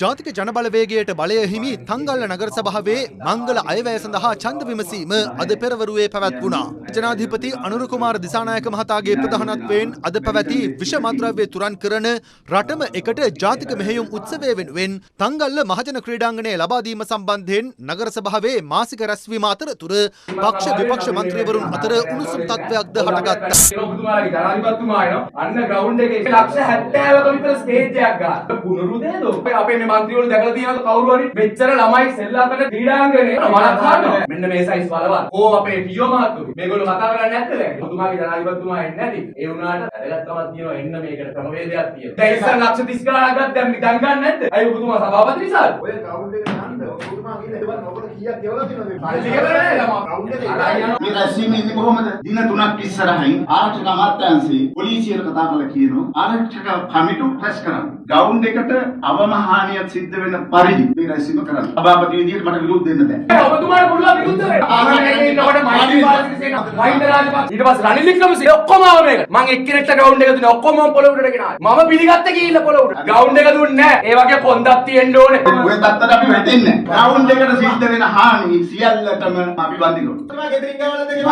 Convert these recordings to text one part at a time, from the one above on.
ජාතික ජනබලවේගයට බලය හිමි තංගල්ල නගර සභාවේ මංගල අයවැය සඳහා ඡන්ද විමසීම අද පෙරවරුවේ පැවැත්වුණා. ජනාධිපති අනුර කුමාර දිසානායක මහතාගේ ප්‍රධානත්වයෙන් අද පැවැති විෂමද්‍රව්‍ය තුරන් කරන රටම එකට ජාතික මෙහෙයුම් උත්සවය වෙනුවෙන් තංගල්ල මහජන ක්‍රීඩාංගණය ලබා දීම සම්බන්ධයෙන් නගර සභාවේ මාසික රැස්වීම අතරතුර පක්ෂ විපක්ෂ මන්ත්‍රීවරුන් අතර උණුසුම් තත්ත්වයක්ද හටගත්තා. ඔබතුමාගේ ජනාධිපතිතුමා එනවා අන්න ග්‍රවුන්ඩ් එකේ 170ක විතර ස්ටේජ් එකක් ගන්න. පුනරුදේද අපේ මේ මන්ත්‍රීවරු දැකලා තියෙනවද කවුරු හරි මෙච්චර ළමයි සෙල්ලම් කරන ක්‍රීඩාංගණේ මලක් ගන්නවා. මෙන්න මේ සයිස් බලවත්. ඕ අපේ ටියෝ මහත්තුරු. මේගොල්ලෝ කතා කරන්නේ නැද්ද දැන්? ඔබතුමාගේ ජනාධිපතිතුමා එන්නේ නැති. ඒ වුණාට වැදගත්කමක් තියෙනවා එන්න මේකට ක්‍රමවේදයක් තියෙනවා. දැන් ඉස්සර ලක්ෂ 30 ගණනක් ගත්ත දැන් නිකන් ගන්න නැද්ද? අය ඔබතුමා සභාපති නිසාද? ඔය ග්‍රවුන්ඩ් එකේ යන්න ඔබතුමා ගිහින් එතන ඔබට කීයක් ගෙවලා තියෙනවද? මේ රැස්වීමේ ඉන්නේ කොහොමද? දින 3ක් ඉස්සරහින් ආරක්ෂක අමාත්‍යාංශයේ පොලිසියට කතා කරලා කියනවා ආරක්ෂක කමිටු රැස් කරන්න. ග්‍රවුන්ඩ් එකට අවම හානියක් සිද්ධ වෙන පරිදි මේ රැස්වීම කරන්න. සභාපති විදියට මට විරුද්ධ වෙන්න බෑ. ඔබතුමාට පුළුවන් විරුද්ධ වෙන්න. ආරක්ෂකයේ ඉන්නකොට මහින්ද රාජපක්ෂ මහින්ද රාජපක්ෂ ඊට පස්සේ රනිල් වික්‍රමසිංහ ඔක්කොම ආව මේකට. මං එක්කෙනෙක්ට ග්‍රවුන්ඩ් එක දුන්නා ඔක්කොම පොළ උඩට ගෙනාවා. මම පිළිගත්තේ ගිහිල්ලා පොළ උඩට. ග්‍රවුන්ඩ් එක දුන්නේ නැහැ. ඒ වගේ කොන්දක් තියෙන්න ඕනේ. ඔය තත්ත්වයට අපි වැටෙන්නේ නැහැ. ග්‍රවුන්ඩ් එකට සිද්ධ වෙන හානි සියල්ලටම අපි බඳිනවා.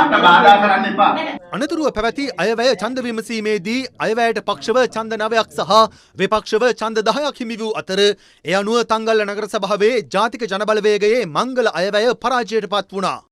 මට බාධා කරන්න එපා. අනතුරුව පැවැති අයවැය ඡන්ද විමසීමේදී අයවැයට පක්ෂව ඡන්ද 9ක් සහ විපක්ෂව ඡන්ද 10ක් හිමි වූ අතර ඒ අනුව තංගල්ල නගර සභාවේ ජාතික ජනබලවේගයේ මංගල අයවැය පරාජයට පත් වුණා.